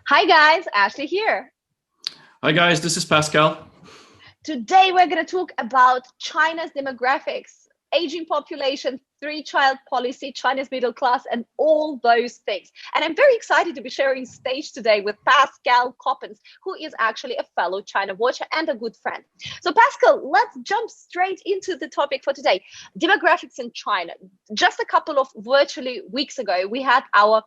Hi guys, Ashley here. Hi guys, this is Pascal. Today we're going to talk about China's demographics, aging population, three-child policy, China's middle class, and all those things. And I'm very excited to be sharing stage today with Pascal Coppens, who is actually a fellow China watcher and a good friend. So Pascal, let's jump straight into the topic for today. Demographics in China. Just a couple of virtually weeks ago, we had our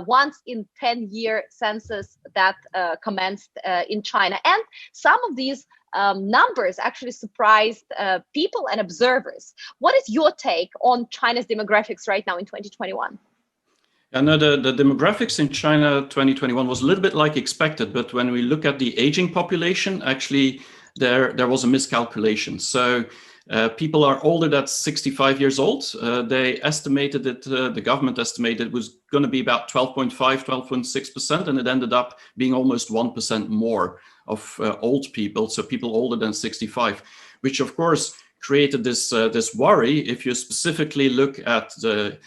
once in 10-year census that commenced in China. And some of these numbers actually surprised people and observers. What is your take on China's demographics right now in 2021? Yeah, no, the demographics in China 2021 was a little bit like expected, but when we look at the aging population, actually there was a miscalculation. So people are older than 65 years old. They estimated that the government estimated it was going to be about 12.5, 12.6%, and it ended up being almost 1% more of old people, so people older than 65, which of course created this worry. If you specifically look at the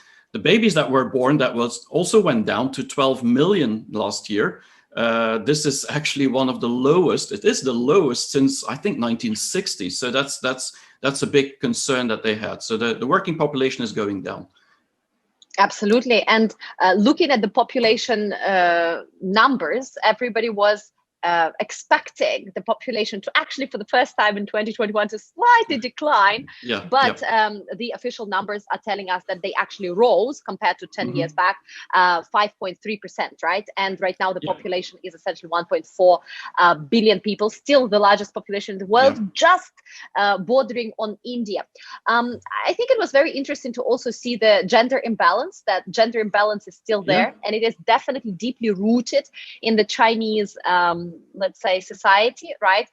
babies that were born, that was also went down to 12 million last year. This is actually one of the lowest. It is the lowest since I think 1960. So that's a big concern that they had. So the working population is going down. Absolutely. And looking at the population numbers, everybody was expecting the population to actually, for the first time in 2021, to slightly decline. But the official numbers are telling us that they actually rose compared to 10 years back, 5.3%, right? And right now the population is essentially 1.4 billion people, still the largest population in the world, just bordering on India. I think it was very interesting to also see the gender imbalance, that gender imbalance is still there, and it is definitely deeply rooted in the Chinese let's say society, right?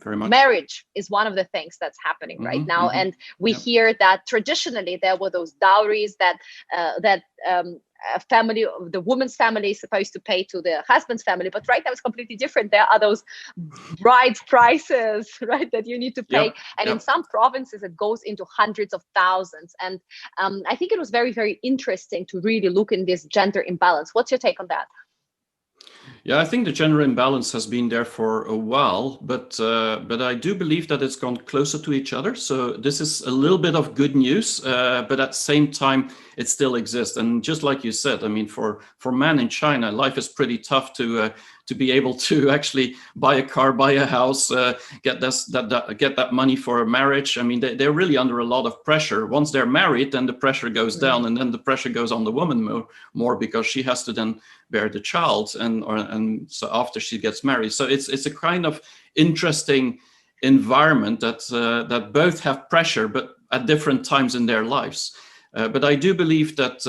Marriage is one of the things that's happening right now, and we hear that traditionally there were those dowries that a family, the woman's family is supposed to pay to the husband's family, but right now it's completely different. There are those bride's prices, right, that you need to pay, and in some provinces it goes into hundreds of thousands. And I think it was very, very interesting to really look in this gender imbalance. What's your take on that? Yeah, I think the gender imbalance has been there for a while, but I do believe that it's gone closer to each other. So this is a little bit of good news, but at the same time, it still exists. And just like you said, I mean, for men in China, life is pretty tough to be able to actually buy a car, buy a house, get that money for a marriage. I mean, they're really under a lot of pressure. Once they're married, then the pressure goes down, and then the pressure goes on the woman more because she has to then bear the child, and so after she gets married. So it's a kind of interesting environment that both have pressure, but at different times in their lives. But I do believe that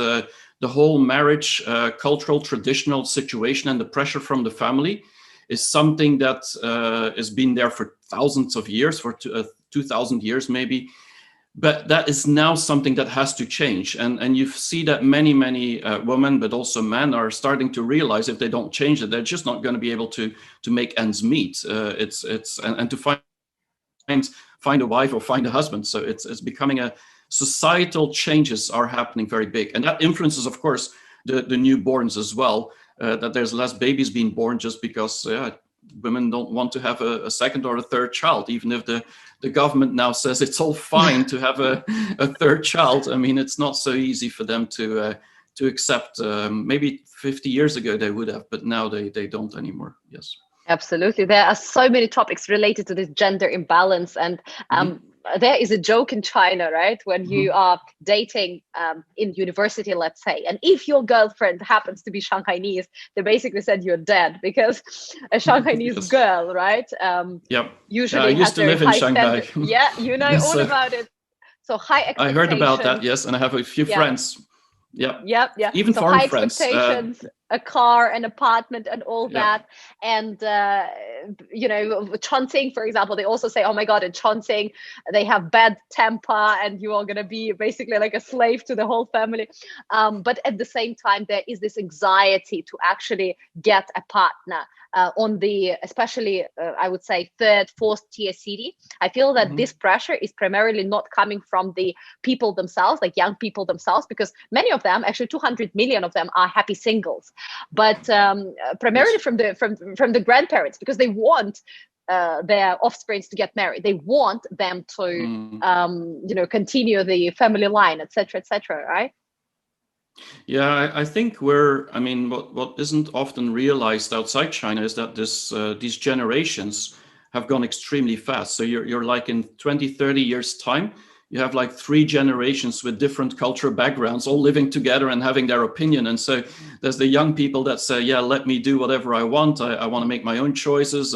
the whole marriage, cultural, traditional situation and the pressure from the family is something that has been there for thousands of years, for 2,000 years maybe. But that is now something that has to change. And you see that many women, but also men, are starting to realize if they don't change it, they're just not going to be able to make ends meet. And to find a wife or find a husband. So it's becoming societal changes are happening very big. And that influences, of course, the newborns as well, that there's less babies being born just because women don't want to have a second or a third child, even if the government now says it's all fine to have a third child. I mean, it's not so easy for them to accept. Maybe 50 years ago they would have, but now they don't anymore. Yes. Absolutely. There are so many topics related to this gender imbalance. And there is a joke in China, right? When you are dating in university, let's say, and if your girlfriend happens to be Shanghainese, they basically said you're dead, because a Shanghainese girl, right? Usually I used to live in Shanghai. Yeah, you know all about it. So high expectations. I heard about that, yes, and I have a few friends. Yeah. Even so foreign high friends. Expectations, a car, an apartment, and all that. And Chongqing, for example, they also say, oh my God, in Chongqing they have bad temper, and you are going to be basically like a slave to the whole family. But at the same time, there is this anxiety to actually get a partner on the, especially I would say third, fourth tier city. I feel that this pressure is primarily not coming from the people themselves, like young people themselves, because many of them, actually 200 million of them, are happy singles. but primarily from the grandparents, because they want their offsprings to get married. They want them to, continue the family line, etc., etc. Right? Yeah, I think what isn't often realized outside China is that these generations have gone extremely fast. So you're like in 20, 30 years time, you have like 3 generations with different cultural backgrounds all living together and having their opinion. And so there's the young people that say, yeah, let me do whatever I want. I want to make my own choices.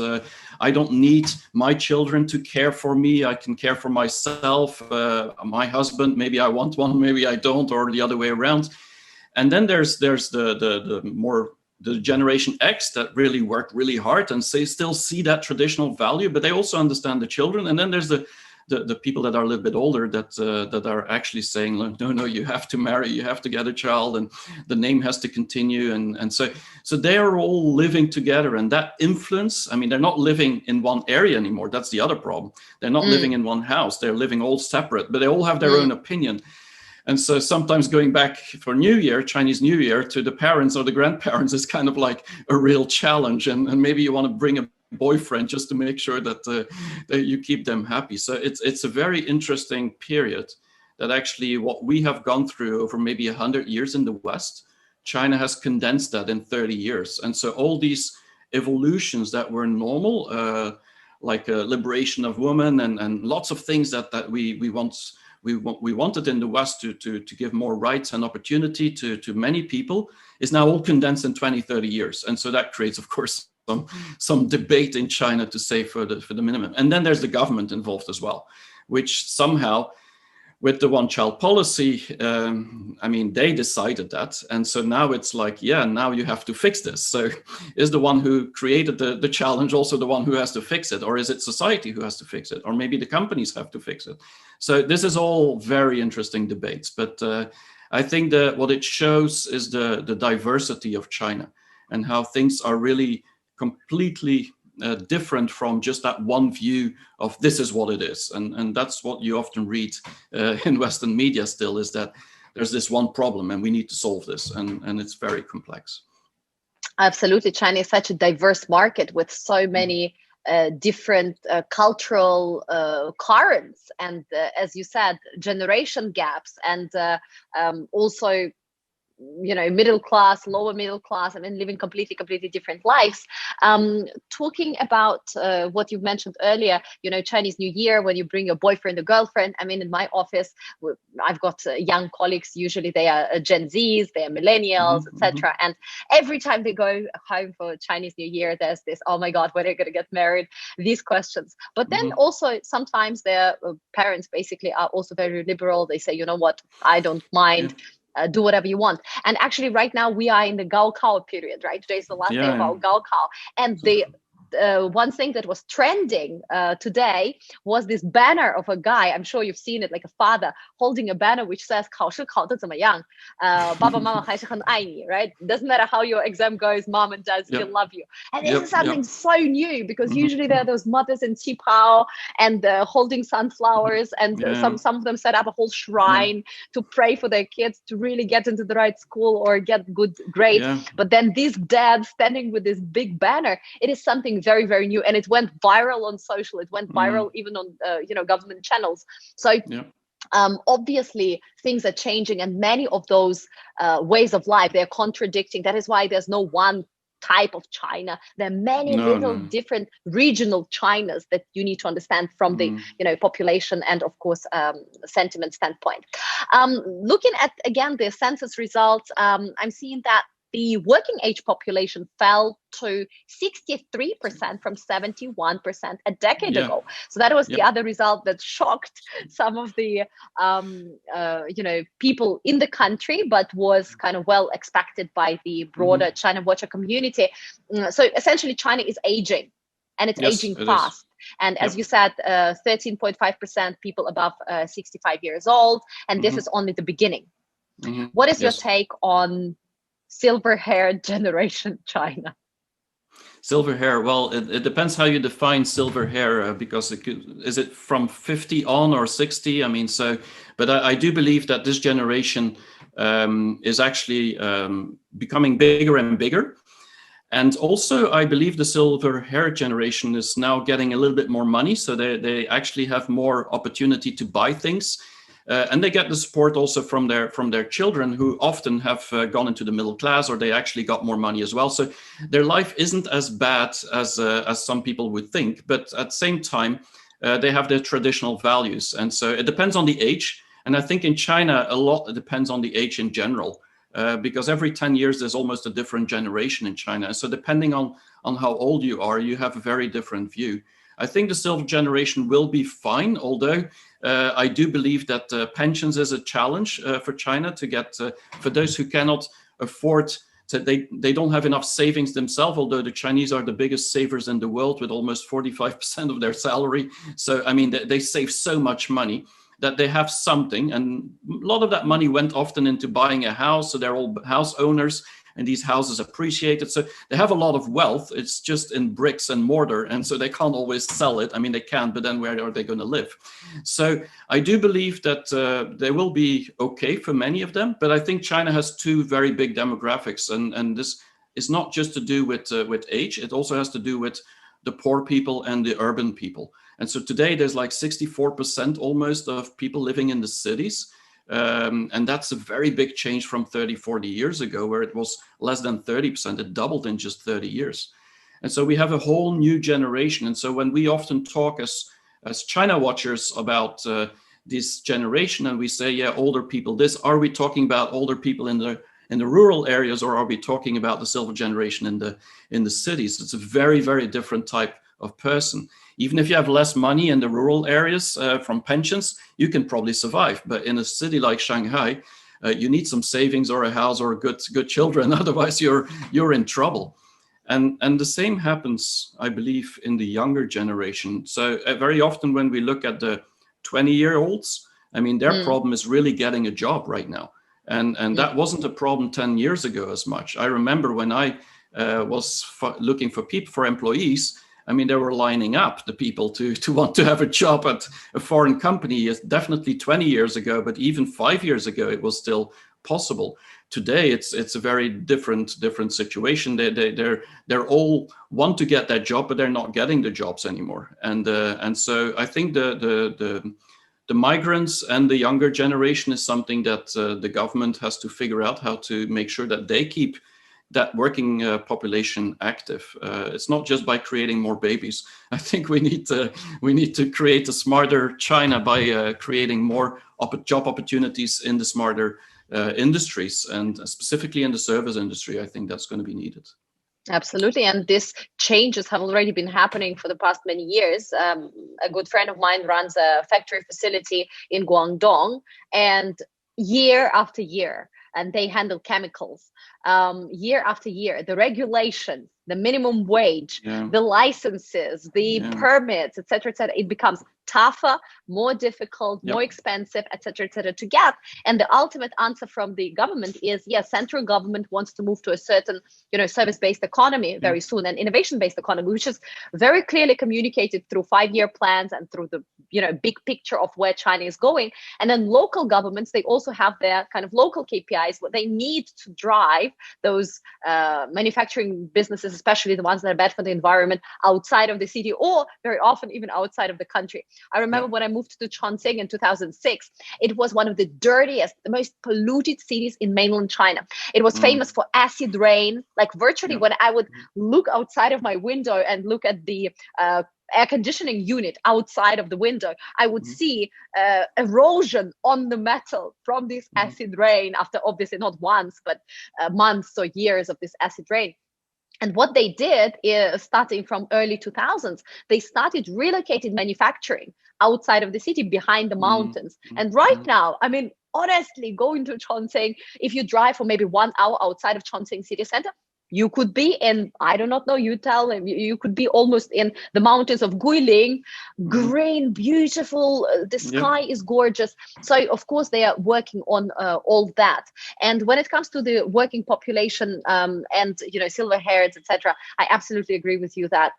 I don't need my children to care for me. I can care for myself. My husband, maybe I want one, maybe I don't, or the other way around. And then there's the generation X that really work really hard and still see that traditional value, but they also understand the children. And then there's the people that are a little bit older that are actually saying, no, you have to marry, you have to get a child, and the name has to continue. And so they are all living together, and that influence, I mean, they're not living in one area anymore. That's the other problem. They're not living in one house. They're living all separate, but they all have their own opinion. And so sometimes going back for New Year, Chinese New Year, to the parents or the grandparents is kind of like a real challenge. And maybe you want to bring a boyfriend just to make sure that you keep them happy. So it's a very interesting period that actually what we have gone through over maybe 100 years in the West, China has condensed that in 30 years. And so all these evolutions that were normal, like liberation of women and lots of things that we wanted in the West to give more rights and opportunity to many people, is now all condensed in 20, 30 years. And so that creates, of course, some debate in China, to say for the minimum. And then there's the government involved as well, which somehow, with the one-child policy, they decided that. And so now it's like, yeah, now you have to fix this. So is the one who created the challenge also the one who has to fix it? Or is it society who has to fix it? Or maybe the companies have to fix it? So this is all very interesting debates. But I think that what it shows is the diversity of China and how things are really completely different from just that one view of this is what it is. And that's what you often read in Western media still, is that there's this one problem and we need to solve this. And it's very complex. Absolutely. China is such a diverse market with so many different cultural currents. And as you said, generation gaps, and also middle class, lower middle class, and then living completely different lives. Talking about what you mentioned earlier, Chinese New Year, when you bring your boyfriend or girlfriend. I mean, in my office, I've got young colleagues. Usually they are Gen Zs, they are millennials, etc. And every time they go home for Chinese New Year, there's this, oh my God, when are you going to get married? These questions. But then also sometimes their parents basically are also very liberal. They say, you know what, I don't mind. Do whatever you want. And actually right now we are in the Gaokao period, right? Today's the last day of our Gaokao. And the one thing that was trending today was this banner of a guy. I'm sure you've seen it, like a father holding a banner which says 考试考得怎么样? 爸爸妈妈还是很爱你, right? Doesn't matter how your exam goes, mom and dad still love you. And this is something so new, because usually there are those mothers in qipao and holding sunflowers, and some of them set up a whole shrine to pray for their kids to really get into the right school or get good grades. But then this dad standing with this big banner, it is something very, very new, and it went viral on social. It went viral even on government channels. So obviously things are changing, and many of those ways of life, they're contradicting. That is why there's no one type of China. There are many different regional Chinas that you need to understand from the population and of course sentiment standpoint. Looking at again the census results, I'm seeing that the working age population fell to 63% from 71% a decade ago. So that was the other result that shocked some of the people in the country, but was kind of well expected by the broader China Watcher community. So essentially China is aging, and it's aging fast. And as you said, 13.5% people above 65 years old, and this is only the beginning. What is your take on silver-haired generation China? Silver hair, well, it depends how you define silver hair, because is it from 50 on or 60? I mean, so, but I do believe that this generation is actually becoming bigger and bigger. And also, I believe the silver-haired generation is now getting a little bit more money, so they actually have more opportunity to buy things. And they get the support also from their children, who often have gone into the middle class, or they actually got more money as well. So their life isn't as bad as some people would think. But at the same time, they have their traditional values. And so it depends on the age. And I think in China, a lot depends on the age in general, because every 10 years, there's almost a different generation in China. So depending on how old you are, you have a very different view. I think the silver generation will be fine, although I do believe that pensions is a challenge for China to get, for those who cannot afford to, they don't have enough savings themselves, although the Chinese are the biggest savers in the world with almost 45% of their salary. So, I mean, they save so much money that they have something. And a lot of that money went often into buying a house. So they're all house owners, and these houses appreciated. So they have a lot of wealth. It's just in bricks and mortar. And so they can't always sell it. I mean, they can, but then where are they going to live? So I do believe that they will be okay for many of them. But I think China has two very big demographics. And this is not just to do with age. It also has to do with the poor people and the urban people. And so today there's like 64% almost of people living in the cities. And that's a very big change from 30, 40 years ago, where it was less than 30%. It doubled in just 30 years. And so we have a whole new generation. And so when we often talk as China watchers about this generation, and we say, yeah, older people, this, are we talking about older people in the rural areas, or are we talking about the silver generation in the cities? It's a very, very different type of person. Even if you have less money in the rural areas from pensions, you can probably survive. But in a city like Shanghai, you need some savings or a house or good children. Otherwise, you're in trouble. And the same happens, I believe, in the younger generation. So very often when we look at the 20-year-olds, I mean, their problem is really getting a job right now. And that wasn't a problem 10 years ago as much. I remember when I was looking for employees, I mean, they were lining up, the people to want to have a job at a foreign company. Definitely 20 years ago, but even 5 years ago, it was still possible. Today, it's a very different situation. They're all want to get that job, but they're not getting the jobs anymore. And so I think the migrants and the younger generation is something that the government has to figure out how to make sure that they keep that working population active. It's not just by creating more babies. I think we need to create a smarter China by creating more job opportunities in the smarter industries, and specifically in the service industry. I think that's going to be needed. Absolutely. And these changes have already been happening for the past many years. A good friend of mine runs a factory facility in Guangdong, and year after year, and they handle chemicals. Year after year, the regulations, the minimum wage, the licenses, the permits, et cetera, it becomes tougher, more difficult, more expensive, et cetera, to get. And the ultimate answer from the government is, yes, central government wants to move to a certain, service-based economy very soon, and innovation-based economy, which is very clearly communicated through 5-year plans and through the, big picture of where China is going. And then local governments, they also have their kind of local KPIs, what they need to drive those manufacturing businesses, especially the ones that are bad for the environment, outside of the city, or very often even outside of the country. I remember when I moved to Chongqing in 2006, it was one of the dirtiest, the most polluted cities in mainland China. It was famous for acid rain, like virtually when I would look outside of my window and look at the air conditioning unit outside of the window, I would see erosion on the metal from this acid rain after, obviously not once, but months or years of this acid rain. And what they did is, starting from early 2000s, they started relocating manufacturing outside of the city, behind the mountains. And right now, I mean, honestly, going to Chongqing, if you drive for maybe 1 hour outside of Chongqing city center, you could be in, I do not know, you tell him, you could be almost in the mountains of Guilin, green, beautiful, the sky is gorgeous. So of course they are working on all that. And when it comes to the working population and, silver hairs, etc., I absolutely agree with you that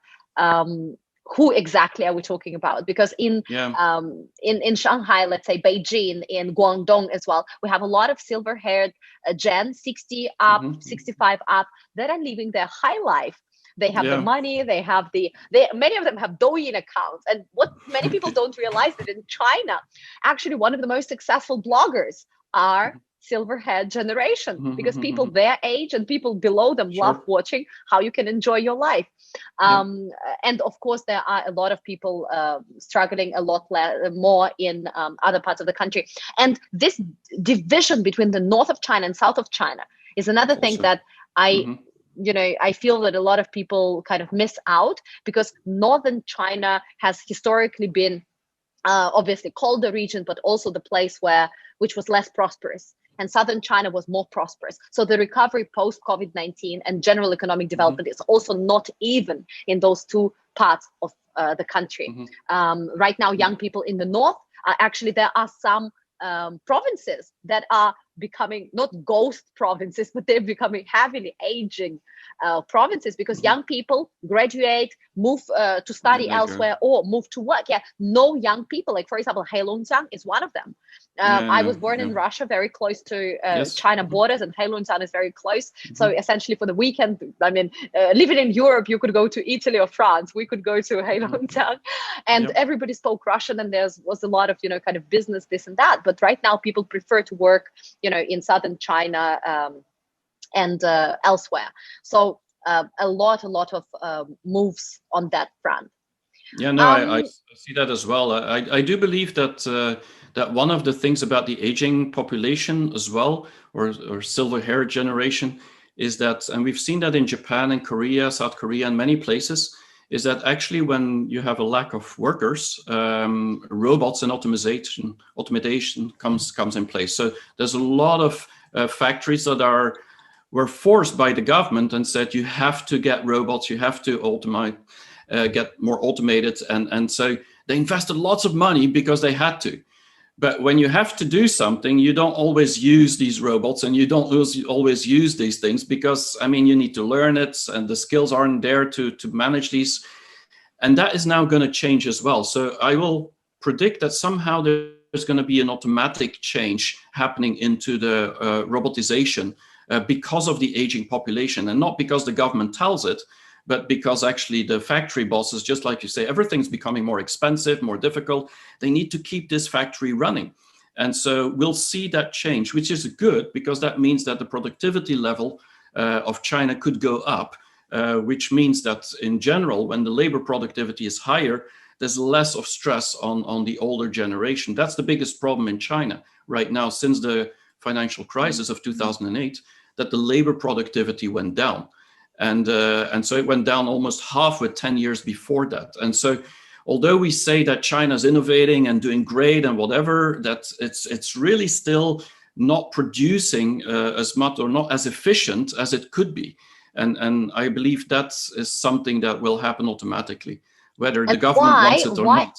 who exactly are we talking about? Because Yeah. In Shanghai, let's say Beijing, in Guangdong as well, we have a lot of silver-haired Gen 60 up, Mhm. 65 up that are living their high life. They have the Yeah. money. They have many of them have Douyin accounts. And what many people don't realize that in China, actually one of the most successful bloggers are silver-haired generation, because people their age and people below them love Sure. watching how you can enjoy your life. Yeah. And of course, there are a lot of people struggling a lot more in other parts of the country. And this division between the north of China and south of China is another thing Also. that I, Mhm. I feel that a lot of people kind of miss out, because northern China has historically been obviously called the region, but also the place which was less prosperous. And southern China was more prosperous. So the recovery post COVID-19 and general economic development is also not even in those two parts of the country. Right now, young people in the north actually, there are some provinces that are becoming not ghost provinces, but they're becoming heavily aging provinces, because young people graduate, move to study Later. elsewhere, or move to work. Yeah, no young people. Like, for example, Heilongjiang is one of them. Yeah. I Yeah. was born in Yeah. Russia, very close to Yes. China borders, and Heilongjiang is very close. So essentially, for the weekend, I mean, living in Europe, you could go to Italy or France. We could go to Heilongjiang, and Yeah. everybody spoke Russian, and was a lot of kind of business, this and that. But right now, people prefer to work, in southern China and elsewhere. So a lot of moves on that front. Yeah, no, I see that as well. I do believe that that one of the things about the aging population as well, or silver hair generation, is that, and we've seen that in Japan and Korea, South Korea, and many places, is that actually when you have a lack of workers, robots and automation comes in place. So there's a lot of factories that were forced by the government and said you have to get robots, you have to automate. Get more automated, and so they invested lots of money because they had to. But when you have to do something, you don't always use these robots, and you don't always use these things, because I mean, you need to learn it, and the skills aren't there to manage these. And that is now going to change as well. So I will predict that somehow there's going to be an automatic change happening into the robotization because of the aging population, and not because the government tells it, but because actually the factory bosses, just like you say, everything's becoming more expensive, more difficult. They need to keep this factory running. And so we'll see that change, which is good, because that means that the productivity level of China could go up, which means that in general, when the labor productivity is higher, there's less of stress on the older generation. That's the biggest problem in China right now, since the financial crisis of 2008, that the labor productivity went down. And so it went down almost half with 10 years before that. And so although we say that China's innovating and doing great and whatever, that it's really still not producing as much, or not as efficient as it could be. And I believe that is something that will happen automatically, whether the And government wants it or not.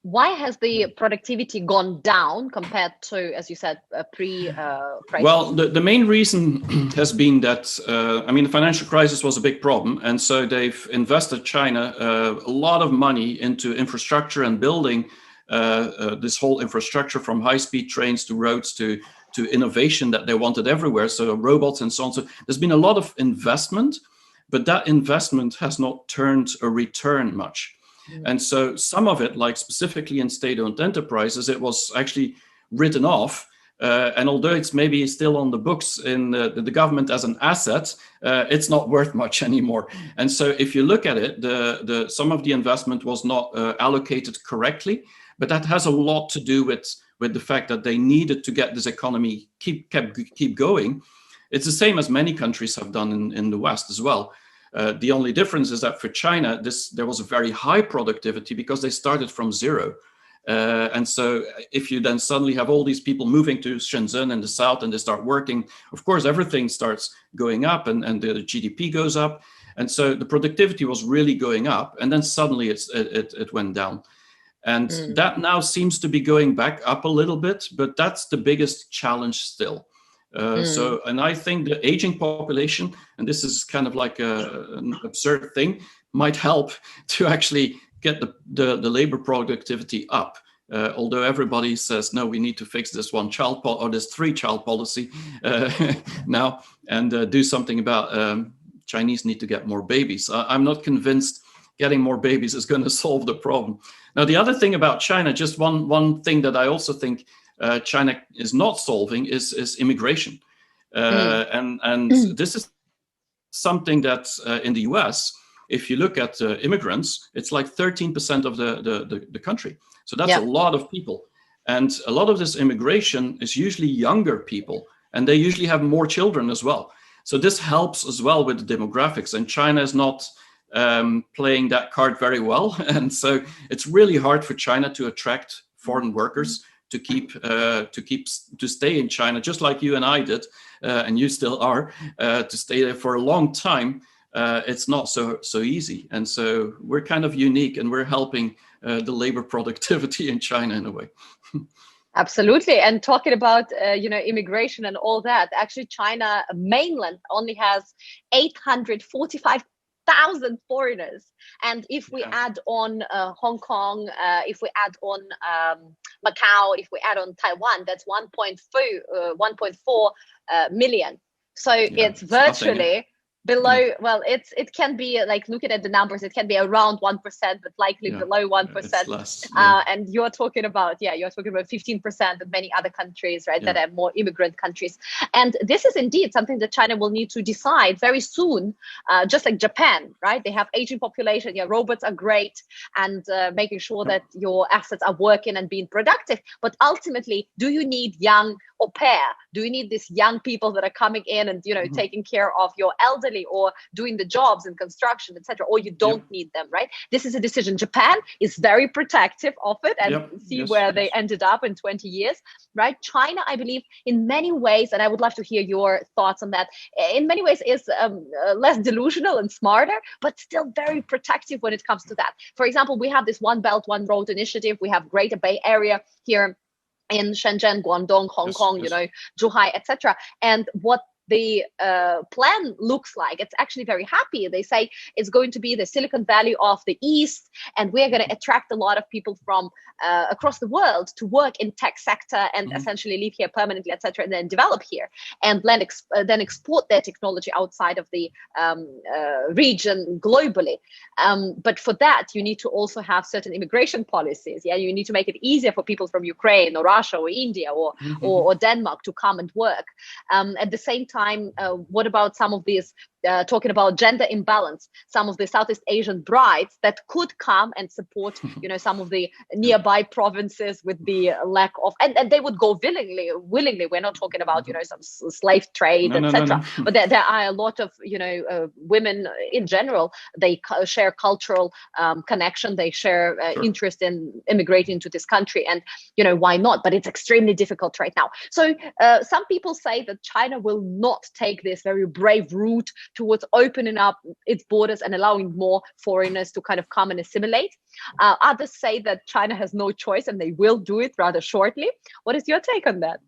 Why has the productivity gone down compared to, as you said, pre-crisis? Well, the main reason has been that, I mean, the financial crisis was a big problem. And so they've invested, China, a lot of money into infrastructure and building this whole infrastructure, from high-speed trains to roads to innovation that they wanted everywhere. So robots and so on. So there's been a lot of investment, but that investment has not turned a return much. And so some of it, like specifically in state-owned enterprises, it was actually written off. And although it's maybe still on the books in the government as an asset, it's not worth much anymore. And so if you look at it, some of the investment was not allocated correctly, but that has a lot to do with the fact that they needed to get this economy keep going. It's the same as many countries have done in the West as well. The only difference is that for China, there was a very high productivity because they started from zero. And so if you then suddenly have all these people moving to Shenzhen in the south and they start working, of course, everything starts going up and the GDP goes up. And so the productivity was really going up. And then suddenly it went down. And that now seems to be going back up a little bit, but that's the biggest challenge still. So, and I think the aging population, and this is kind of like an absurd thing, might help to actually get the labor productivity up. Although everybody says, no, we need to fix this one-child or this three-child policy now, and do something about Chinese need to get more babies. I'm not convinced getting more babies is going to solve the problem. Now, the other thing about China, just one thing that I also think China is not solving is immigration. And this is something that in the US, if you look at immigrants, it's like 13% of the country. So that's a lot of people. And a lot of this immigration is usually younger people, and they usually have more children as well. So this helps as well with the demographics. And China is not playing that card very well. And so it's really hard for China to attract foreign workers to stay in China, just like you and I did, and you still are, to stay there for a long time. It's not so easy. And so we're kind of unique, and we're helping the labor productivity in China in a way. Absolutely. And talking about, immigration and all that, actually China mainland only has 845,000 foreigners. And if we add on Hong Kong, if we add on Macau, if we add on Taiwan, that's 1.4 million. So it's virtually below, well, it can be like, looking at the numbers, it can be around 1%, but likely below 1%. Less, and you're talking about 15% of many other countries, right, that are more immigrant countries. And this is indeed something that China will need to decide very soon, just like Japan, right? They have aging population. Robots are great, and making sure that your assets are working and being productive. But ultimately, do you need young au pair? Do you need these young people that are coming in and, taking care of your elderly or doing the jobs in construction, etc., or you don't need them, right? This is a decision. Japan is very protective of it, and see where they ended up in 20 years, right? China, I believe, in many ways, and I would love to hear your thoughts on that, in many ways is less delusional and smarter, but still very protective when it comes to that. For example, we have this One Belt, One Road initiative. We have Greater Bay Area here in Shenzhen, Guangdong, Hong Kong, Zhuhai, etc. And what the plan looks like, it's actually very happy. They say it's going to be the Silicon Valley of the East, and we're going to attract a lot of people from across the world to work in tech sector and essentially live here permanently, etc., and then develop here and then export their technology outside of the region globally. But for that, you need to also have certain immigration policies. You need to make it easier for people from Ukraine or Russia or India or Denmark to come and work. At the same time, what about some of these, talking about gender imbalance, some of the Southeast Asian brides that could come and support, some of the nearby provinces with the lack of, and they would go willingly. We're not talking about, some slave trade, etc. But there are a lot of, women in general, they share cultural connection, they share interest in immigrating to this country, and, why not? But it's extremely difficult right now. So some people say that China will not take this very brave route towards opening up its borders and allowing more foreigners to kind of come and assimilate. Others say that China has no choice and they will do it rather shortly. What is your take on that?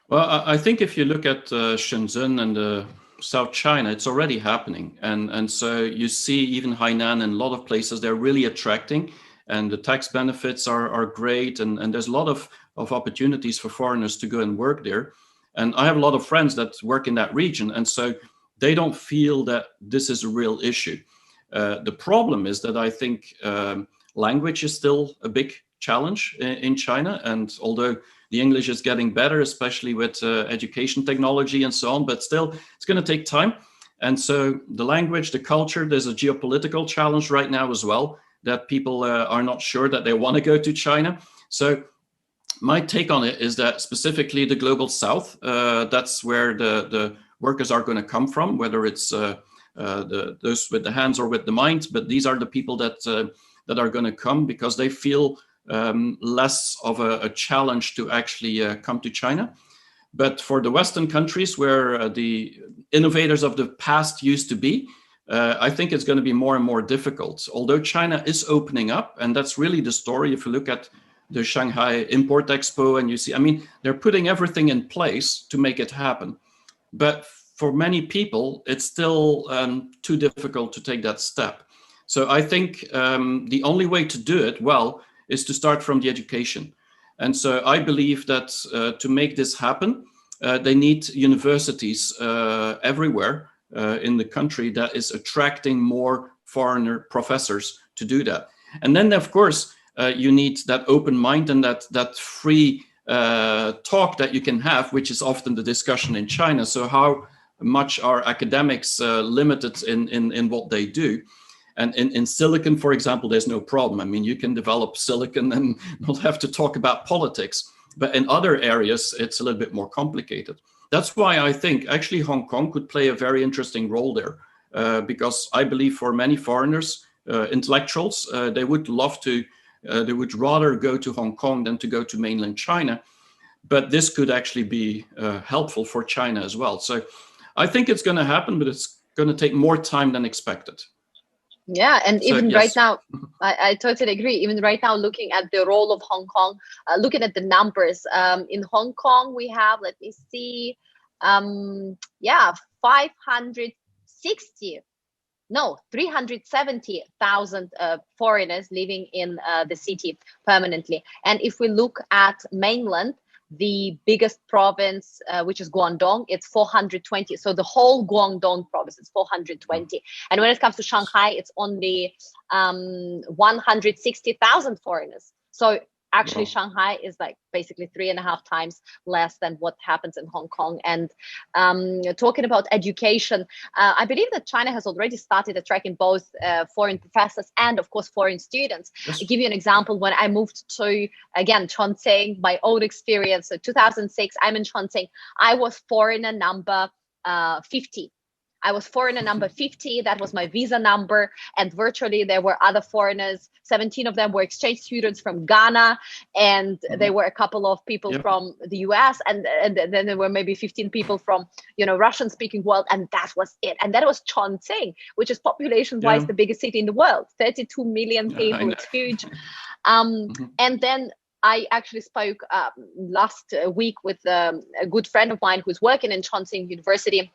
Well, I think if you look at Shenzhen and South China, it's already happening. And so you see even Hainan and a lot of places, they're really attracting, and the tax benefits are great. And there's a lot of opportunities for foreigners to go and work there. And I have a lot of friends that work in that region. And so they don't feel that this is a real issue. The problem is that I think language is still a big challenge in China. And although the English is getting better, especially with education technology and so on, but still it's going to take time. And so the language, the culture, there's a geopolitical challenge right now as well, that people are not sure that they want to go to China. So my take on it is that specifically the global South, that's where the workers are going to come from, whether it's those with the hands or with the mind. But these are the people that are going to come because they feel less of a challenge to actually come to China. But for the Western countries where the innovators of the past used to be, I think it's going to be more and more difficult. Although China is opening up, and that's really the story. If you look at the Shanghai Import Expo, and you see, I mean, they're putting everything in place to make it happen. But for many people, it's still too difficult to take that step. So I think the only way to do it well is to start from the education. And so I believe that to make this happen, they need universities everywhere in the country that is attracting more foreigner professors to do that. And then, of course, you need that open mind and that free talk that you can have, which is often the discussion in China. So how much are academics limited in what they do? And in silicon, for example, there's no problem. I mean, you can develop silicon and not have to talk about politics. But in other areas, it's a little bit more complicated. That's why I think actually Hong Kong could play a very interesting role there, because I believe for many foreigners, intellectuals, they would love to, they would rather go to Hong Kong than to go to mainland China. But this could actually be helpful for China as well. So I think it's going to happen, but it's going to take more time than expected. Yeah, and So, even yes. right now, I totally agree. Even right now, looking at the role of Hong Kong, looking at the numbers, in Hong Kong, we have, let me see, 370,000 foreigners living in the city permanently. And if we look at mainland, the biggest province, which is Guangdong, it's 420. So the whole Guangdong province is 420. And when it comes to Shanghai, it's only 160,000 foreigners. So actually, wow. Shanghai is like basically 3.5 times less than what happens in Hong Kong. And talking about education, I believe that China has already started attracting both foreign professors and, of course, foreign students. Yes. I'll give you an example. When I moved to, again, Chongqing, my own experience, so 2006, I'm in Chongqing. I was foreigner number 50. I was foreigner number 50. That was my visa number. And virtually there were other foreigners. 17 of them were exchange students from Ghana. And there were a couple of people from the US. And then there were maybe 15 people from, Russian speaking world. And that was it. And that was Chongqing, which is population wise the biggest city in the world. 32 million people. It's huge. And then I actually spoke last week with a good friend of mine who's working in Chongqing University.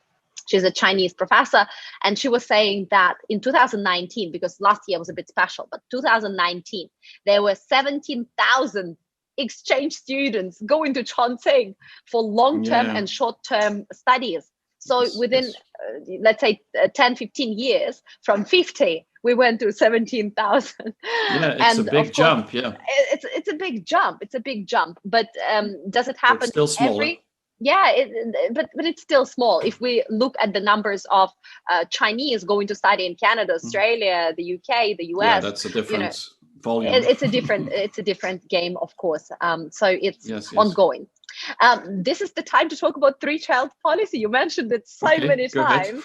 She's a Chinese professor, and she was saying that in 2019, because last year was a bit special, but 2019, there were 17,000 exchange students going to Chongqing for long-term and short-term studies. So within, let's say, 10, 15 years, from 50, we went to 17,000. Yeah, it's a big jump, yeah. It's a big jump. It's a big jump. But does it happen still small, Yeah, but it's still small. If we look at the numbers of Chinese going to study in Canada, Australia, the UK, the US, yeah, that's a different volume. It's a different game, of course. So it's ongoing. This is the time to talk about three-child policy. You mentioned it so many times.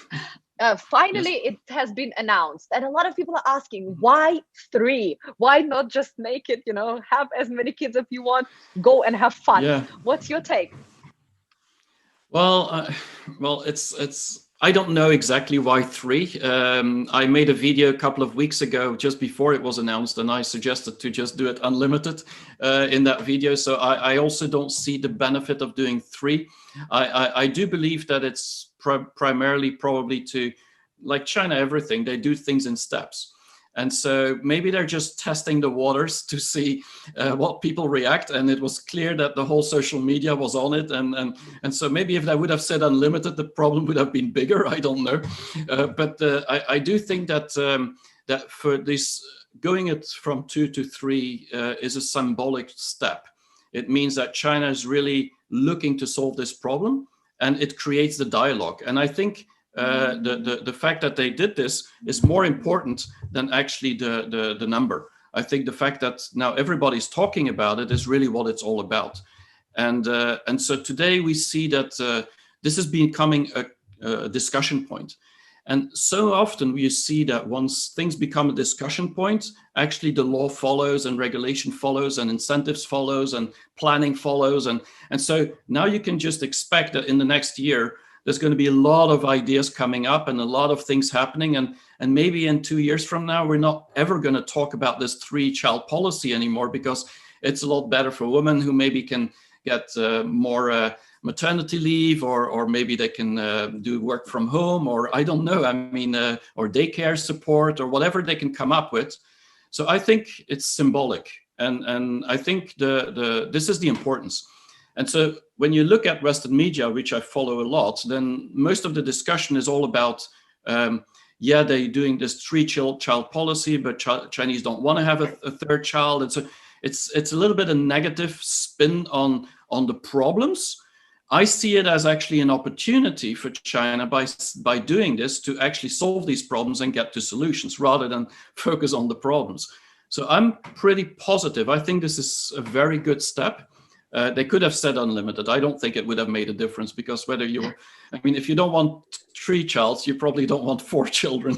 Finally, it has been announced, and a lot of people are asking, why 3? Why not just make it? Have as many kids if you want, go and have fun. Yeah. What's your take? Well, it's. I don't know exactly why 3. I made a video a couple of weeks ago, just before it was announced, and I suggested to just do it unlimited in that video. So I also don't see the benefit of doing 3. I do believe that it's primarily probably to, like China, everything, they do things in steps. And so maybe they're just testing the waters to see what people react. And it was clear that the whole social media was on it. And so maybe if they would have said unlimited, the problem would have been bigger. I don't know. But I do think that that for this, going it from 2 to 3 is a symbolic step. It means that China is really looking to solve this problem, and it creates the dialogue. And I think the fact that they did this is more important than actually the number. I think the fact that now everybody's talking about it is really what it's all about. And so today we see that this is becoming a discussion point. And so often you see that once things become a discussion point, actually the law follows and regulation follows and incentives follows and planning follows. And so now you can just expect that in the next year, there's going to be a lot of ideas coming up and a lot of things happening. And maybe in 2 years from now, we're not ever going to talk about this 3-child policy anymore, because it's a lot better for women who maybe can get more maternity leave, or maybe they can do work from home, or I don't know. I mean, or daycare support, or whatever they can come up with. So I think it's symbolic, and I think this is the importance. And so when you look at Western media, which I follow a lot, then most of the discussion is all about, yeah, they're doing this 3-child policy, but Chinese don't want to have a third child. And so it's a little bit a negative spin on the problems. I see it as actually an opportunity for China by doing this to actually solve these problems and get to solutions rather than focus on the problems. So I'm pretty positive. I think this is a very good step. They could have said unlimited. I don't think it would have made a difference, because whether if you don't want 3 childs, you probably don't want 4 children.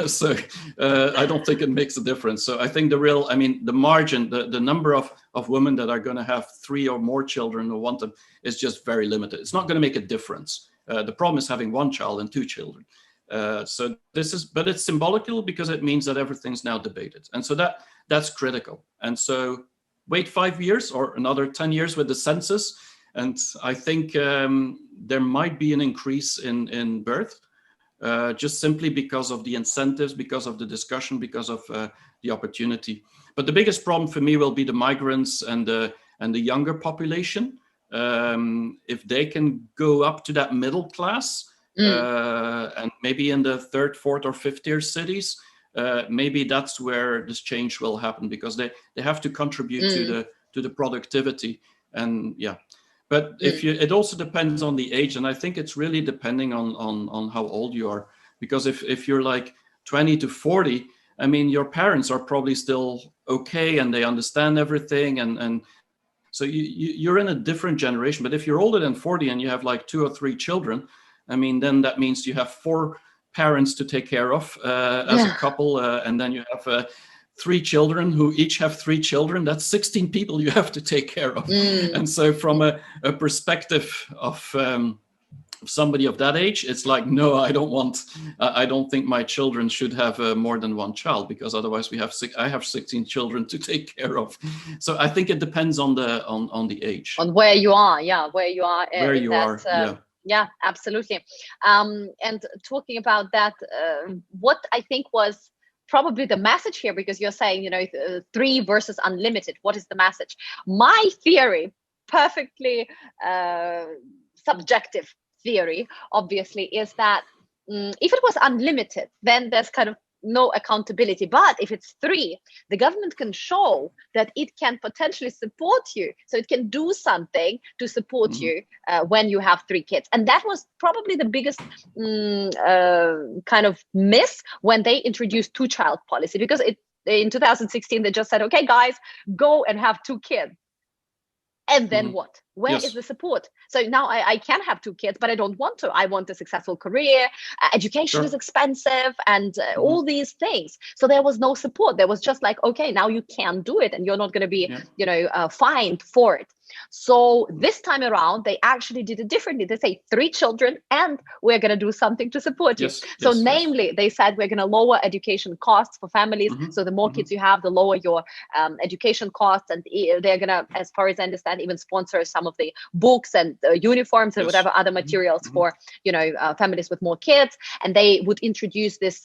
So I don't think it makes a difference. So I think the margin, the number of women that are going to have 3 or more children or want them is just very limited. It's not going to make a difference. The problem is having 1 child and 2 children. But it's symbolical because it means that everything's now debated. And so that's critical. And so wait 5 years or another 10 years with the census, and I think there might be an increase in birth, just simply because of the incentives, because of the discussion, because of the opportunity. But the biggest problem for me will be the migrants and the younger population. If they can go up to that middle class, and maybe in the 3rd, 4th, or 5th tier cities, maybe that's where this change will happen, because they have to contribute to the productivity. And yeah, but it also depends on the age, and I think it's really depending on how old you are, because if you're like 20 to 40, I mean, your parents are probably still okay and they understand everything, and so you're in a different generation. But if you're older than 40 and you have like 2 or 3 children, I mean, then that means you have 4 parents to take care of as a couple, and then you have 3 children who each have 3 children. That's 16 people you have to take care of. And so from a perspective of somebody of that age, it's like, no, I don't think my children should have more than 1 child, because otherwise I have 16 children to take care of. So I think it depends on the age, on where you are. Yeah, absolutely. And talking about that, what I think was probably the message here, because you're saying, 3 versus unlimited, what is the message? My theory, perfectly subjective theory, obviously, is that if it was unlimited, then there's kind of no accountability. But if it's 3, the government can show that it can potentially support you. So it can do something to support you when you have 3 kids. And that was probably the biggest kind of miss when they introduced 2-child policy, because in 2016, they just said, okay, guys, go and have 2 kids. And then what? Where is the support? So now I can have 2 kids, but I don't want to. I want a successful career. Education is expensive, and all these things. So there was no support. There was just like, okay, now you can do it, and you're not going to be, fined for it. So this time around, they actually did it differently. They say 3 children, and we're going to do something to support you. Namely, they said we're going to lower education costs for families. So the more kids you have, the lower your education costs, and they're going to, as far as I understand, even sponsor some of the books and uniforms and whatever other materials for families with more kids. And they would introduce this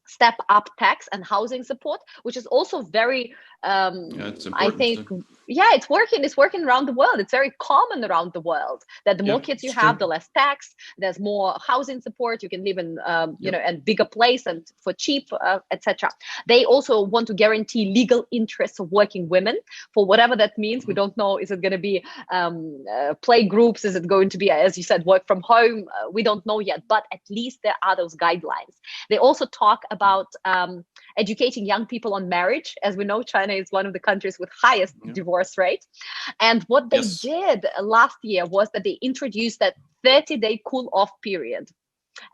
step up tax and housing support, which is also very I think it's working around the world. It's very common around the world that the more kids you have, the less tax, there's more housing support, you can live in a bigger place and for cheap, etc. They also want to guarantee legal interests of working women, for whatever that means. We don't know, is it going to be play groups, is it going to be, as you said, work from home? We don't know yet, but at least there are those guidelines. They also talk about educating young people on marriage. As we know, China is one of the countries with highest divorce rate. And what they did last year was that they introduced that 30-day cool-off period.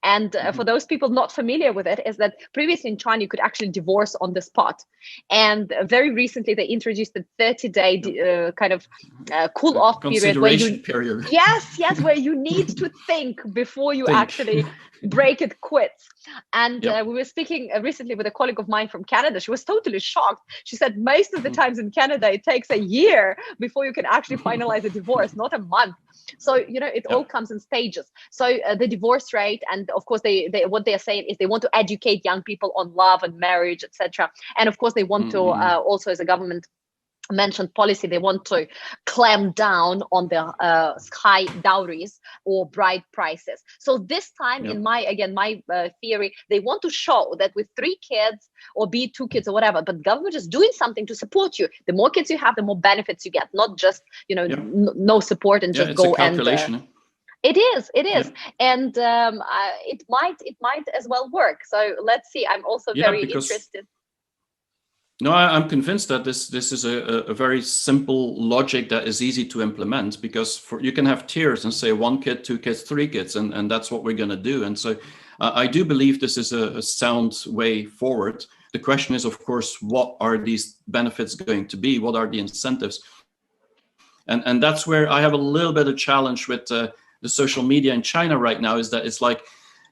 And for those people not familiar with it, is that previously in China, you could actually divorce on the spot. And very recently, they introduced the 30-day kind of cool-off period. Where where you need to think before you actually break it quits. And we were speaking recently with a colleague of mine from Canada. She was totally shocked. She said most of the times in Canada, it takes a year before you can actually finalize a divorce, not a month. So, it all comes in stages. So the divorce rate, and of course they what they're saying is they want to educate young people on love and marriage, etc. And of course they want to also, as a government mentioned policy, they want to clamp down on the high dowries or bride prices. So this time, in my theory, they want to show that with 3 kids or be 2 kids or whatever, but government is doing something to support you. The more kids you have, the more benefits you get, not just no support and just go a calculation. and it is, and it might as well work. So let's see. I'm also very interested. No, I'm convinced that this is a very simple logic that is easy to implement, because you can have tiers and say 1 kid, 2 kids, 3 kids, and that's what we're going to do. And so I do believe this is a sound way forward. The question is, of course, what are these benefits going to be? What are the incentives? And that's where I have a little bit of challenge with the social media in China right now, is that it's like,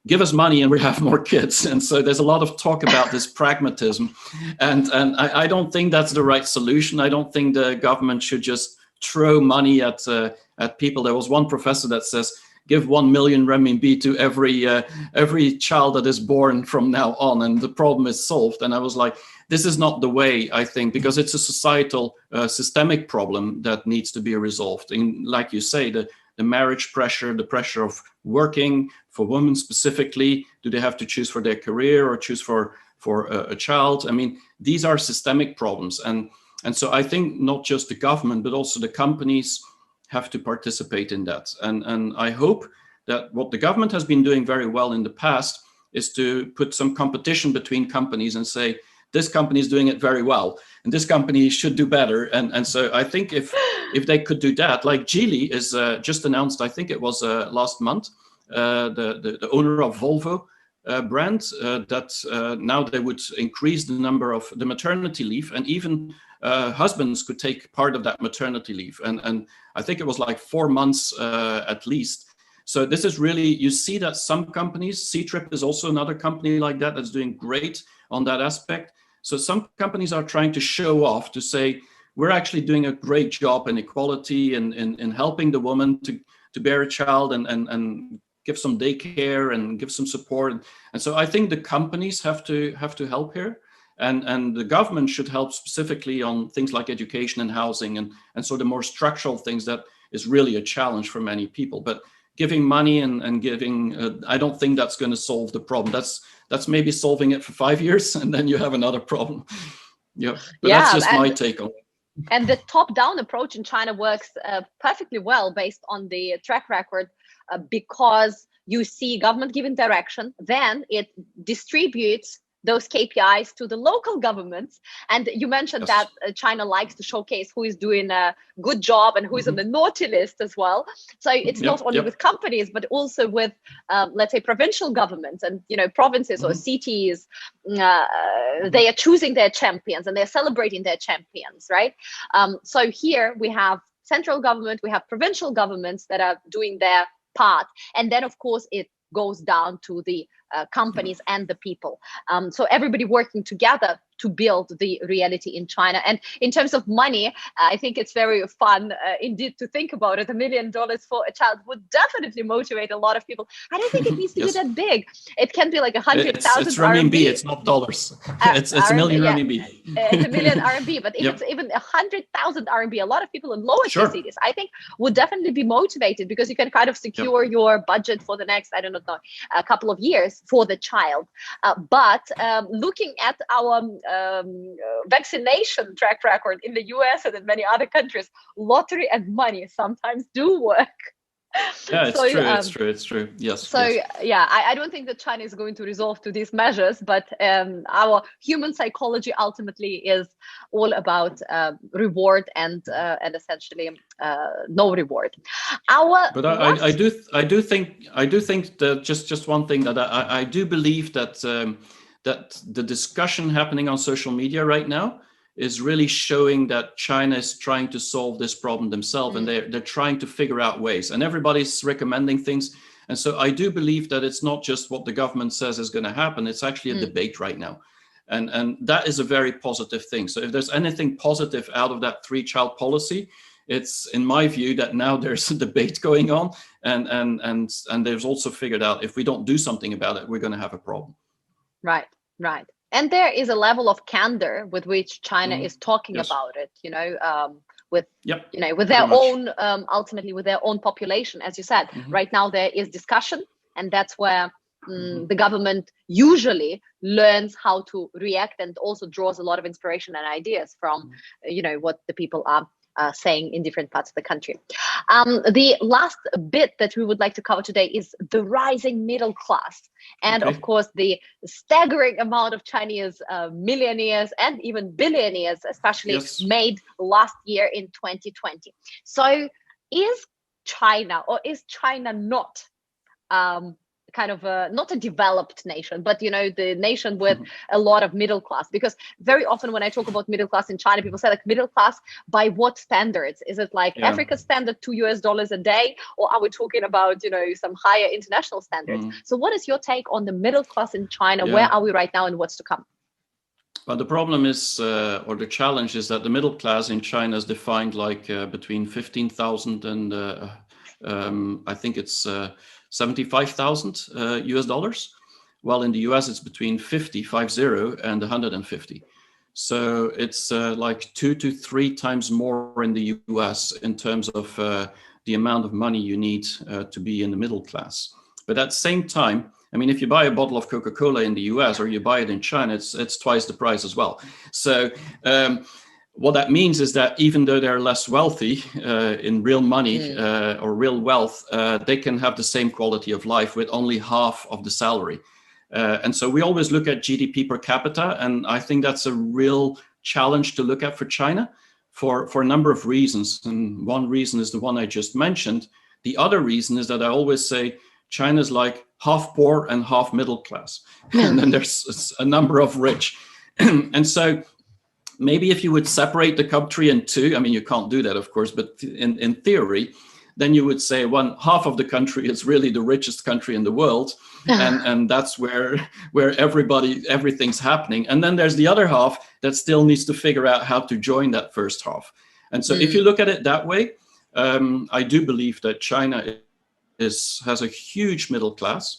give us money and we have more kids. And so there's a lot of talk about this pragmatism. And I don't think that's the right solution. I don't think the government should just throw money at people. There was one professor that says, give 1 million renminbi to every child that is born from now on, and the problem is solved. And I was like, this is not the way, I think, because it's a societal, systemic problem that needs to be resolved. And like you say, the marriage pressure, the pressure of working for women specifically, do they have to choose for their career or choose for a child? I mean, these are systemic problems. And so I think not just the government, but also the companies have to participate in that. And I hope that what the government has been doing very well in the past is to put some competition between companies and say, this company is doing it very well, and this company should do better. And so I think if they could do that, like Geely is just announced, I think it was last month, the owner of Volvo brand, that now they would increase the number of the maternity leave, and even husbands could take part of that maternity leave. And I think it was like 4 months at least. So this is really, you see that some companies, C-Trip is also another company like that that's doing great on that aspect. So some companies are trying to show off, to say, we're actually doing a great job in equality and in helping the woman to bear a child and give some daycare and give some support. And so I think the companies have to help here. And the government should help specifically on things like education and housing and so the more structural things that is really a challenge for many people. But giving money and giving, I don't think that's going to solve the problem. That's maybe solving it for 5 years, and then you have another problem. Yeah, but that's just my take on it. And the top-down approach in China works perfectly well based on the track record, because you see government giving direction, then it distributes those KPIs to the local governments. And you mentioned that China likes to showcase who is doing a good job and who is on the naughty list as well. So it's not only with companies, but also with, let's say, provincial governments and, provinces or cities. They are choosing their champions and they're celebrating their champions, right? So here we have central government, we have provincial governments that are doing their part. And then, of course, it goes down to the companies and the people. So everybody working together to build the reality in China. And in terms of money, I think it's very fun indeed to think about it. $1 million for a child would definitely motivate a lot of people. I don't think it needs to be that big. It can be like 100,000 It's renminbi, it's not dollars. It's a million renminbi. It's a million RMB, but if it's even 100,000 RMB, a lot of people in lower tier cities, I think, would definitely be motivated, because you can kind of secure your budget for the next, I don't know, a couple of years for the child. But looking at our vaccination track record in the US and in many other countries, lottery and money sometimes do work. Yeah, it's true. Yes. So I don't think that China is going to resolve to these measures, but our human psychology ultimately is all about reward and essentially no reward. I do think that just one thing, that I do believe that that the discussion happening on social media right now is really showing that China is trying to solve this problem themselves, and they're trying to figure out ways, and everybody's recommending things. And so I do believe that it's not just what the government says is going to happen, it's actually a debate right now. And that is a very positive thing. So if there's anything positive out of that 3-child policy, it's in my view that now there's a debate going on, and there's also figured out if we don't do something about it, we're going to have a problem. Right, right. And there is a level of candor with which China is talking Yes. about it, with Yep. with their own ultimately with their own population. As you said, right now there is discussion, and that's where the government usually learns how to react and also draws a lot of inspiration and ideas from what the people are saying in different parts of the country. The last bit that we would like to cover today is the rising middle class, and of course the staggering amount of Chinese millionaires and even billionaires, especially made last year in 2020. So is China, or is China not kind of not a developed nation, but the nation with a lot of middle class? Because very often when I talk about middle class in China, people say like, middle class by what standards? Is it like Africa's standard $2 a day, or are we talking about some higher international standards? So what is your take on the middle class in China? Where are we right now, and what's to come? Well, the problem is, or the challenge is, that the middle class in China is defined like between 15,000 and I think it's 75,000 US dollars. While in the US it's between 50 and 150. So it's like 2 to 3 times more in the US in terms of the amount of money you need to be in the middle class. But at the same time, I mean, if you buy a bottle of Coca-Cola in the US or you buy it in China, it's twice the price as well. So what that means is that even though they're less wealthy in real money or real wealth, they can have the same quality of life with only half of the salary. And so we always look at GDP per capita, and I think that's a real challenge to look at for China for a number of reasons. And one reason is the one I just mentioned. The other reason is that I always say China's like half poor and half middle class. And then there's a number of rich. And so maybe if you would separate the country in two, I mean, you can't do that, of course, but in theory, then you would say half of the country is really the richest country in the world. And that's where everything's happening. And then there's the other half that still needs to figure out how to join that first half. And so if you look at it that way, I do believe that China has a huge middle class.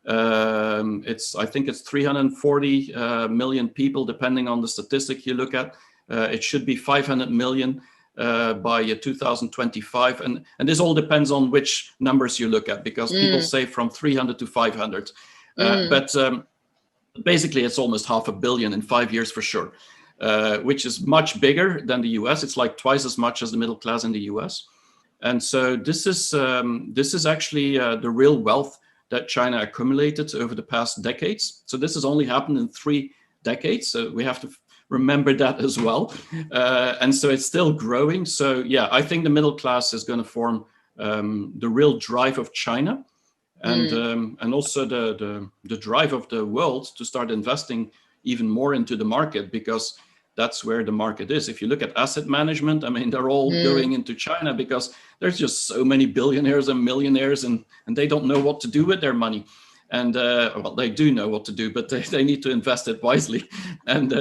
I think it's 340 million people, depending on the statistic you look at. It should be 500 million by 2025. And this all depends on which numbers you look at, because people say from 300 to 500. But basically, it's almost 500 million in 5 years for sure, which is much bigger than the US. It's like twice as much as the middle class in the US. And so this is actually the real wealth that China accumulated over the past decades. So this has only happened in 3 decades. So we have to remember that as well. And so it's still growing. So yeah, I think the middle class is going to form the real drive of China, and also the drive of the world to start investing even more into the market, because that's where the market is. If you look at asset management, I mean, they're all going into China because there's just so many billionaires and millionaires, and they don't know what to do with their money. And well, they do know what to do, but they need to invest it wisely. And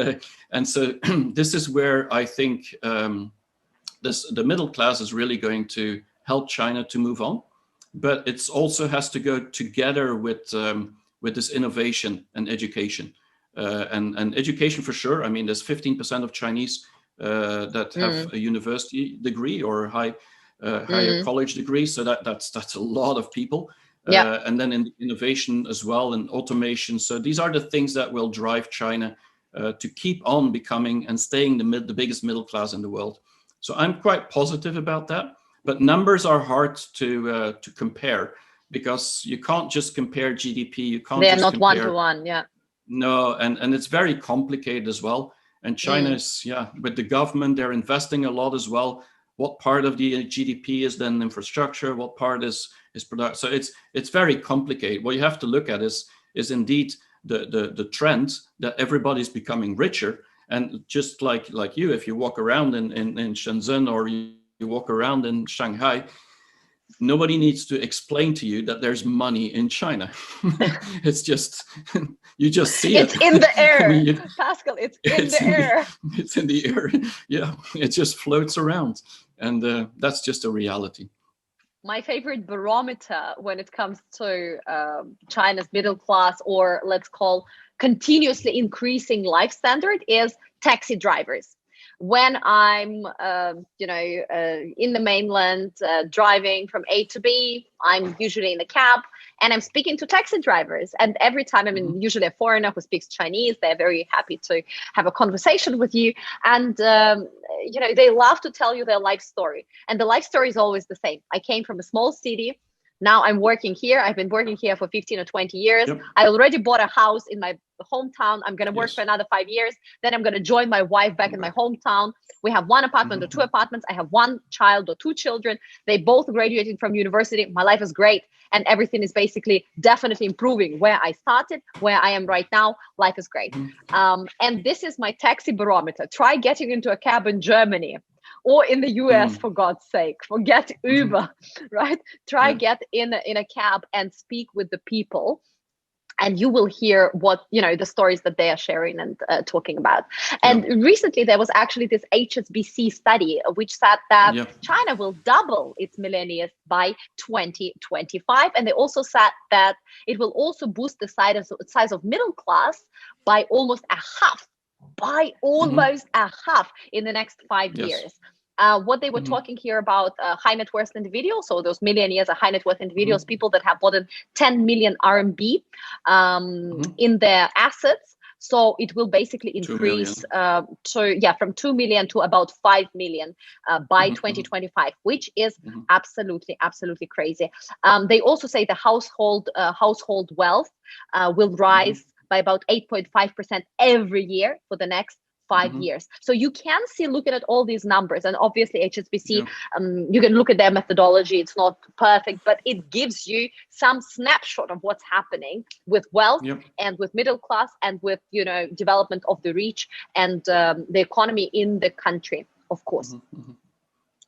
so this is where I think the middle class is really going to help China to move on. But it also has to go together with this innovation and education. And education for sure. I mean, there's 15% of Chinese that have a university degree or higher college degree. So that's a lot of people. And then in innovation as well, and automation. So these are the things that will drive China to keep on becoming and staying the biggest middle class in the world. So I'm quite positive about that. But numbers are hard to compare, because you can't just compare GDP. You can't. They're not one-to-one. Yeah. No, and it's very complicated as well. And China is, with the government, they're investing a lot as well. What part of the GDP is then infrastructure? What part is production? So it's very complicated. What you have to look at is indeed the trend that everybody's becoming richer. And just like you, if you walk around in Shenzhen, or you walk around in Shanghai, nobody needs to explain to you that there's money in China. It's just, you just see it. It's in the air, I mean, Pascal, it's in the air. It's in the air. Yeah, it just floats around. and that's just a reality. My favorite barometer when it comes to China's middle class, or let's call continuously increasing life standard, is taxi drivers. When I'm, in the mainland, driving from A to B, I'm usually in a cab and I'm speaking to taxi drivers. And every time, usually a foreigner who speaks Chinese, they're very happy to have a conversation with you. And, they love to tell you their life story. And the life story is always the same. I came from a small city. Now I'm working here. I've been working here for 15 or 20 years. Yep. I already bought a house in my hometown. I'm going to work for another 5 years. Then I'm going to join my wife back in my hometown. We have one apartment or two apartments. I have one child or two children. They both graduated from university. My life is great. And everything is basically definitely improving. Where I started, where I am right now, life is great. And this is my taxi barometer. Try getting into a cab in Germany or in the US, for God's sake. Forget Uber, right? Try get in a cab and speak with the people. And you will hear what, the stories that they are sharing and talking about. And recently there was actually this HSBC study which said that China will double its millennials by 2025. And they also said that it will also boost the size of middle class by almost a half, in the next 5 years. What they were talking here about high net worth individuals, so those millionaires are high net worth individuals, people that have more than 10 million RMB in their assets. So it will basically increase from 2 million to about 5 million by 2025, which is absolutely crazy. They also say the household wealth will rise by about 8.5% every year for the next 5 years. So you can see, looking at all these numbers, and obviously HSBC, you can look at their methodology. It's not perfect, but it gives you some snapshot of what's happening with wealth and with middle class and with, development of the rich and the economy in the country, of course.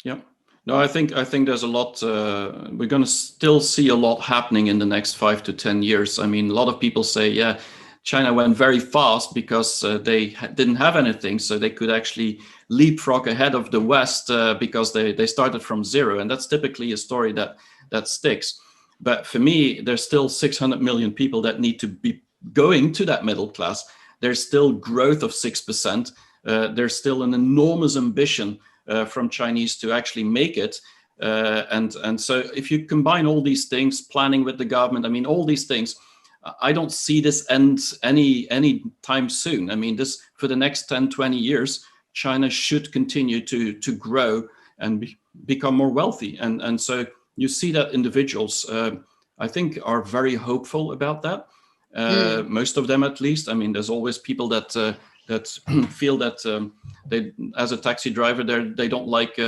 No, I think there's a lot. We're going to still see a lot happening in the next 5 to 10 years. I mean, a lot of people say, China went very fast because they didn't have anything, so they could actually leapfrog ahead of the West because they started from zero. And that's typically a story that sticks. But for me, there's still 600 million people that need to be going to that middle class. There's still growth of 6%. There's still an enormous ambition from Chinese to actually make it. And so if you combine all these things, planning with the government, all these things, I don't see this end any time soon. This, for the next 10, 20 years, China should continue to grow and become more wealthy. And so you see that individuals, I think, are very hopeful about that. Most of them, at least. There's always people that feel that they, as a taxi driver, they don't like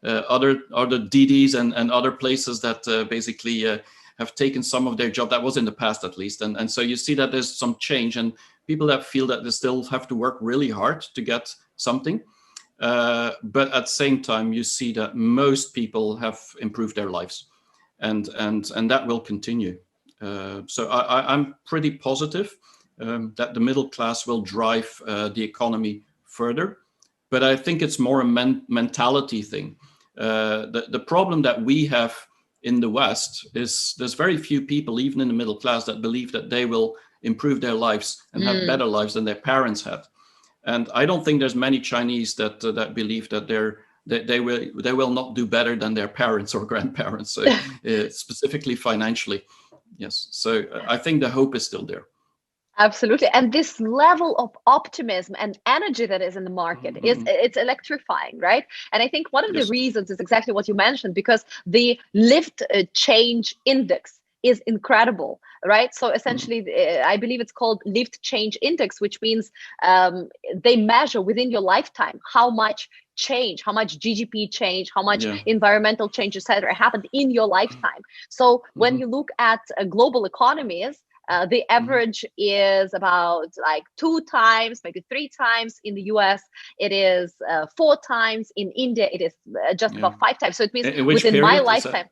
other DDs and other places that basically have taken some of their job. That was in the past, at least. And so you see that there's some change, and people that feel that they still have to work really hard to get something. But at the same time, you see that most people have improved their lives, and that will continue. So I'm pretty positive that the middle class will drive the economy further. But I think it's more a mentality thing. The problem that we have in the West is there's very few people, even in the middle class, that believe that they will improve their lives and have better lives than their parents had. And I don't think there's many Chinese that believe that they will not do better than their parents or grandparents, so, specifically financially. Yes. So I think the hope is still there. Absolutely. And this level of optimism and energy that is in the market it's electrifying, right? And I think one of the reasons is exactly what you mentioned, because the lift change index is incredible, right? So essentially, I believe it's called lift change index, which means they measure within your lifetime how much change, how much GDP change, how much environmental change, etc., happened in your lifetime. So when you look at global economies, the average is about like 2 times, maybe 3 times. In the US, it is 4 times. In India, it is just about 5 times. So it means within my lifetime.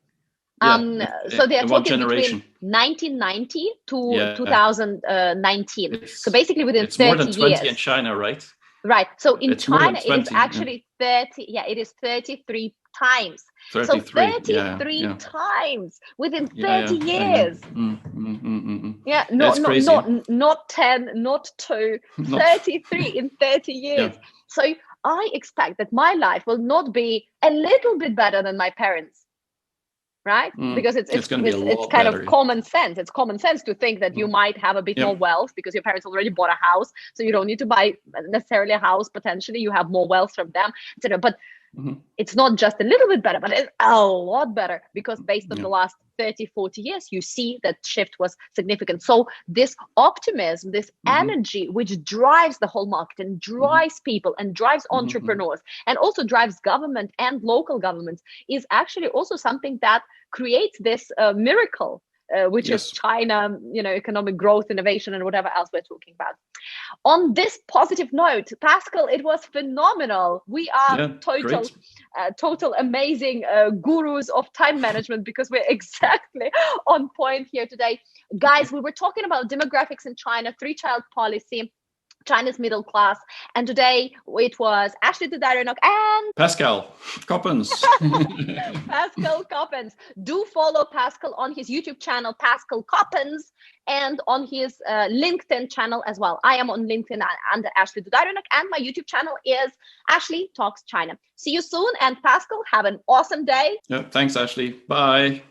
So they are talking between 1990 to 2019. So basically within 30 years. It's more than 20 in China, right? Right. So in China, it is actually it is 33 times. 33, so 33 times within 30 years. Crazy. Not 10, not 2, 33 in 30 years. So I expect that my life will not be a little bit better than my parents, right? Because it's kind of common sense. It's common sense to think that you might have a bit more wealth because your parents already bought a house, so you don't need to buy necessarily a house. Potentially, you have more wealth from them, etc. But it's not just a little bit better, but it's a lot better, because based on the last 30, 40 years, you see that shift was significant. So this optimism, this energy, which drives the whole market and drives people and drives entrepreneurs and also drives government and local governments, is actually also something that creates this miracle, which is China, economic growth, innovation, and whatever else we're talking about. On this positive note, Pascal, it was phenomenal. We are total amazing gurus of time management, because we're exactly on point here today. Guys, we were talking about demographics in China, 3-child policy, China's middle class. And today it was Ashley Dudarenok and Pascal Coppens. Pascal Coppens. Do follow Pascal on his YouTube channel, Pascal Coppens, and on his LinkedIn channel as well. I am on LinkedIn under Ashley Dudarenok, and my YouTube channel is Ashley Talks China. See you soon, and Pascal, have an awesome day. Thanks, Ashley. Bye.